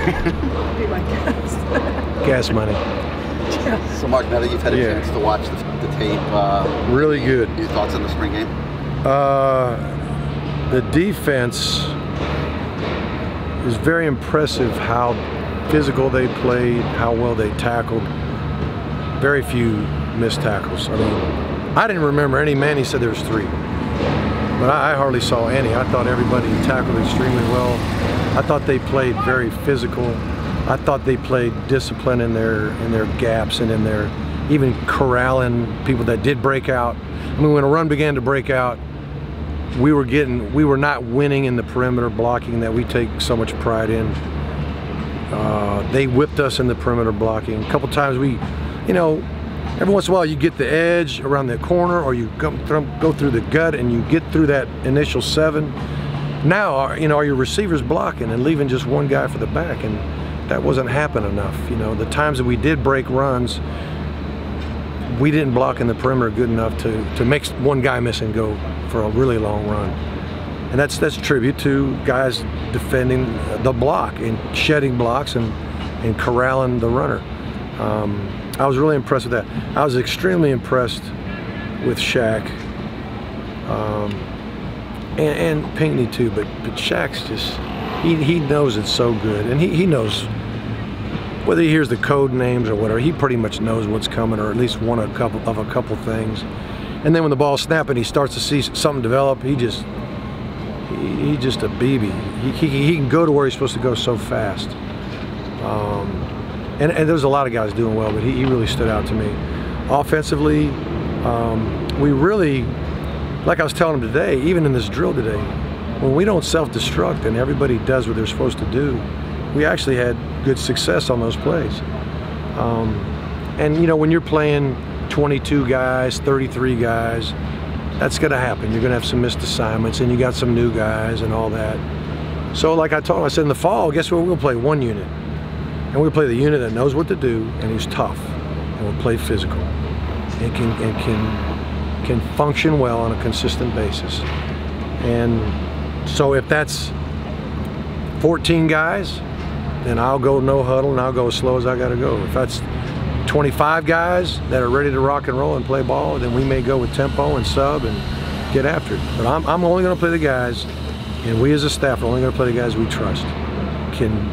Be my guest. Gas money. Yeah. So Mark, now that you've had a chance to watch the tape, really good. Your thoughts on the spring game? The defense is very impressive. How physical they played, how well they tackled. Very few missed tackles. I mean, I didn't remember any. Manny said there was 3, but I hardly saw any. I thought everybody tackled extremely well. I thought they played very physical. I thought they played discipline in their gaps and in their even corralling people that did break out. I mean, when a run began to break out, we were not winning in the perimeter blocking that we take so much pride in. They whipped us in the perimeter blocking. A couple times every once in a while you get the edge around the corner, or you go through the gut and you get through that initial 7. Now, are your receivers blocking and leaving just one guy for the back, and that wasn't happening enough. The times that we did break runs, we didn't block in the perimeter good enough to make one guy miss and go for a really long run. And that's a tribute to guys defending the block and shedding blocks and corralling the runner. I was really impressed with that. I was extremely impressed with Shaq and Pinckney too, but Shaq's just, he knows it so good, and he knows, whether he hears the code names or whatever, he pretty much knows what's coming, or at least a couple things. And then when the ball's snapping, he starts to see something develop. He's just a BB. He can go to where he's supposed to go so fast. And there's a lot of guys doing well, but he really stood out to me. Offensively, we really, like I was telling him today, even in this drill today, when we don't self-destruct and everybody does what they're supposed to do, we actually had good success on those plays. And when you're playing 22 guys, 33 guys, that's gonna happen. You're gonna have some missed assignments, and you got some new guys and all that. So like I told him, I said in the fall, guess what, we'll play one unit. And we'll play the unit that knows what to do, and he's tough, and we'll play physical, and can function well on a consistent basis. And so if that's 14 guys, then I'll go no huddle, and I'll go as slow as I gotta go. If that's 25 guys that are ready to rock and roll and play ball, then we may go with tempo and sub and get after it. But I'm only gonna play the guys, and we as a staff are only gonna play the guys we trust.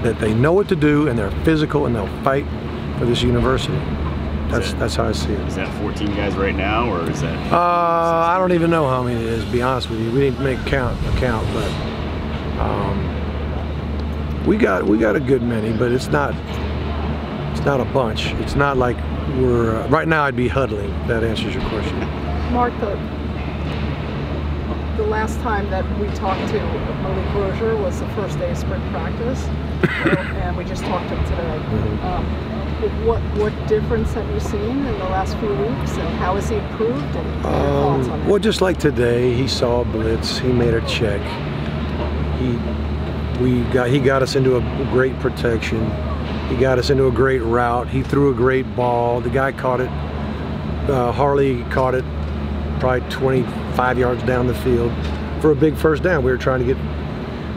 That they know what to do, and they're physical, and they'll fight for this university. That's how I see it. Is that 14 guys right now, or is that? I don't even know how many it is, to be honest with you. We didn't make a count, but we got a good many, but it's not a bunch. It's not like we're right now. I'd be huddling. If that answers your question. Mark, the last time that we talked to Malik Rozier was the first day of spring practice, and we just talked to him today. What difference have you seen in the last few weeks, and how has he improved? And your thoughts on that? Well, just like today, he saw a blitz, he made a check. He got us into a great protection. He got us into a great route. He threw a great ball. The guy caught it. Harley caught it probably 25 yards down the field for a big first down. We were trying to get,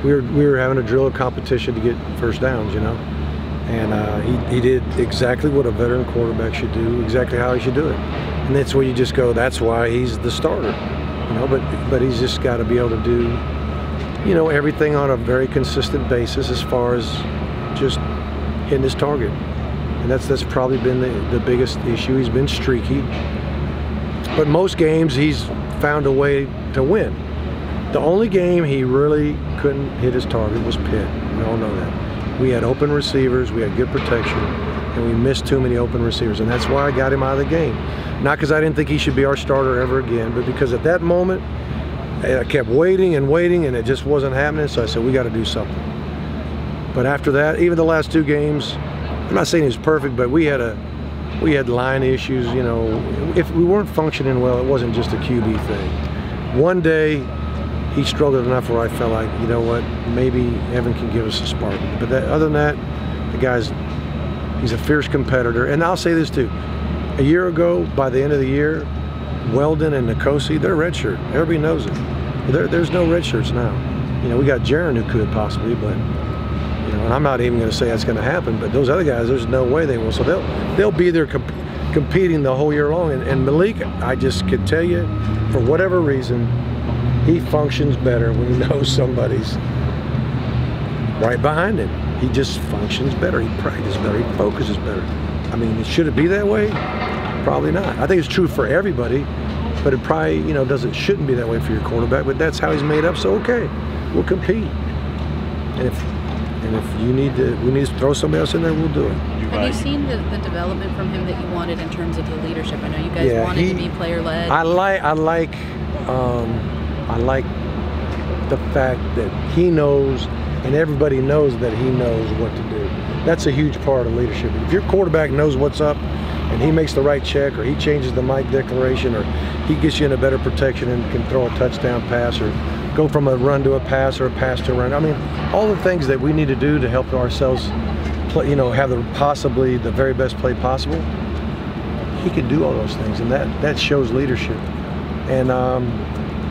we were having a drill competition to get first downs, and he did exactly what a veteran quarterback should do, exactly how he should do it. And that's where you just go, that's why he's the starter, but he's just got to be able to do, everything on a very consistent basis as far as just hitting his target. And that's probably been the biggest issue. He's been streaky. But most games he's found a way to win. The only game he really couldn't hit his target was Pitt. We all know that. We had open receivers, we had good protection, and we missed too many open receivers. And that's why I got him out of the game. Not because I didn't think he should be our starter ever again, but because at that moment, I kept waiting and waiting, and it just wasn't happening. So I said, we got to do something. But after that, even the last 2 games, I'm not saying he was perfect, but we had line issues, If we weren't functioning well, it wasn't just a QB thing. One day, he struggled enough where I felt like, maybe Evan can give us a spark. But other than that, the guy's, he's a fierce competitor. And I'll say this too, a year ago, by the end of the year, Weldon and Nkosi, they're redshirt. Everybody knows it. There's no red shirts now. We got Jaron who could possibly, but You know, and I'm not even going to say that's going to happen, but those other guys, there's no way they will. So they'll be there competing the whole year long. And Malik, I just could tell you, for whatever reason, he functions better when he knows somebody's right behind him. He just functions better. He practices better. He focuses better. I mean, should it be that way? Probably not. I think it's true for everybody, but it probably, you know, shouldn't be that way for your quarterback. But that's how he's made up. So okay, we'll compete. And if we need to throw somebody else in there, we'll do it. Have you seen the development from him that you wanted in terms of the leadership? I know you guys wanted to be player-led. I like the fact that he knows, and everybody knows that he knows what to do. That's a huge part of leadership. If your quarterback knows what's up, and he makes the right check, or he changes the mic declaration, or he gets you in a better protection and can throw a touchdown pass, or go from a run to a pass, or a pass to a run. I mean, all the things that we need to do to help ourselves play, you know, have possibly the very best play possible. He can do all those things, and that shows leadership. And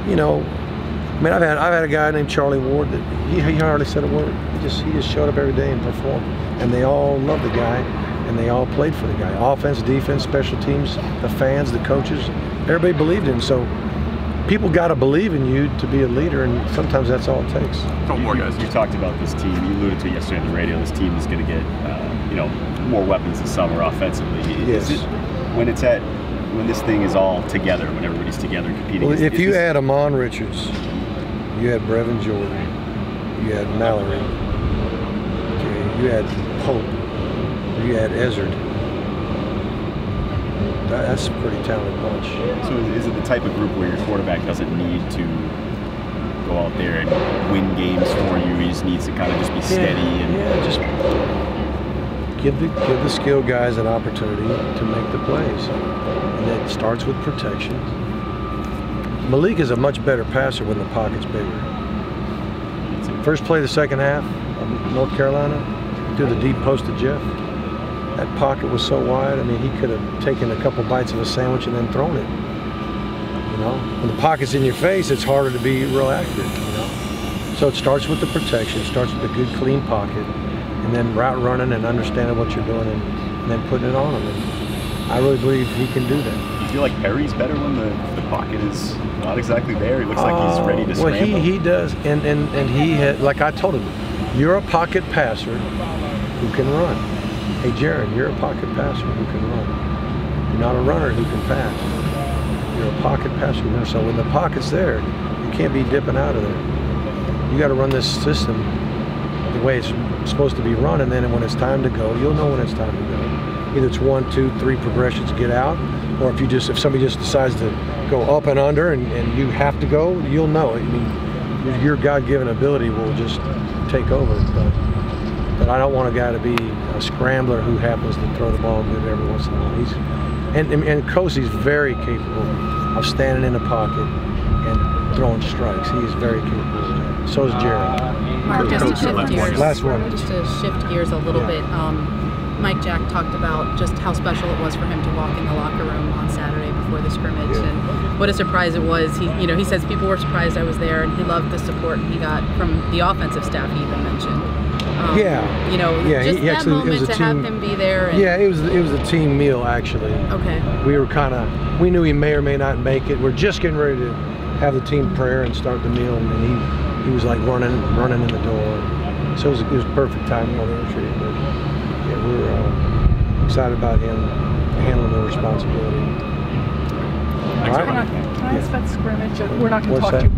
you know, I mean, I've had a guy named Charlie Ward that he hardly said a word. He just showed up every day and performed, and they all loved the guy, and they all played for the guy. Offense, defense, special teams, the fans, the coaches, everybody believed in him. So people got to believe in you to be a leader, and sometimes that's all it takes. A couple more guys. You talked about this team. You alluded to it yesterday on the radio. This team is going to get, you know, more weapons this summer offensively. Yes. Is it, when this thing is all together, when everybody's together competing? Well, if you had Amon Richards, you had Brevin Jordan, you had Mallory, okay, you had Pope, you had Ezzard. That's a pretty talented bunch. So is it the type of group where your quarterback doesn't need to go out there and win games for you? He just needs to kind of just be steady and just give the skilled guys an opportunity to make the plays, and it starts with protection. Malik is a much better passer when the pocket's bigger. First play of the second half of North Carolina, threw the deep post to Jeff. That pocket was so wide, I mean, he could have taken a couple bites of a sandwich and then thrown it. You know, when the pocket's in your face, it's harder to be real accurate, you know. So it starts with the protection, it starts with a good, clean pocket, and then route running and understanding what you're doing, and then putting it on him. And I really believe he can do that. Do you feel like Perry's better when the pocket is not exactly there? He looks like he's ready to scramble. Well, he does, and he had, like I told him, you're a pocket passer who can run. Hey, Jaron, you're a pocket passer who can run. You're not a runner who can pass. You're a pocket passer. So when the pocket's there, you can't be dipping out of there. You got to run this system the way it's supposed to be run, and then when it's time to go, you'll know when it's time to go. Either it's 1, 2, 3 progressions, get out, or if somebody just decides to go up and under and you have to go, you'll know. I mean, your God-given ability will just take over. But I don't want a guy to be a scrambler who happens to throw the ball good every once in a while. And Kosey's very capable of standing in the pocket and throwing strikes. He is very capable of that. So is Jaron. Mark, just to shift gears. Last one. Just to shift gears a little bit. Mike Jack talked about just how special it was for him to walk in the locker room on Saturday before the scrimmage, and what a surprise it was. He says people were surprised I was there, and he loved the support he got from the offensive staff. He even mentioned. That moment to have him be there. And it was a team meal actually. Okay. We knew he may or may not make it. We're just getting ready to have the team prayer and start the meal, and he was like running in the door. So it was perfect timing on the entry. But yeah, we're excited about him handling the responsibility. All right. Can I ask about scrimmage? We're not going to talk that? to you.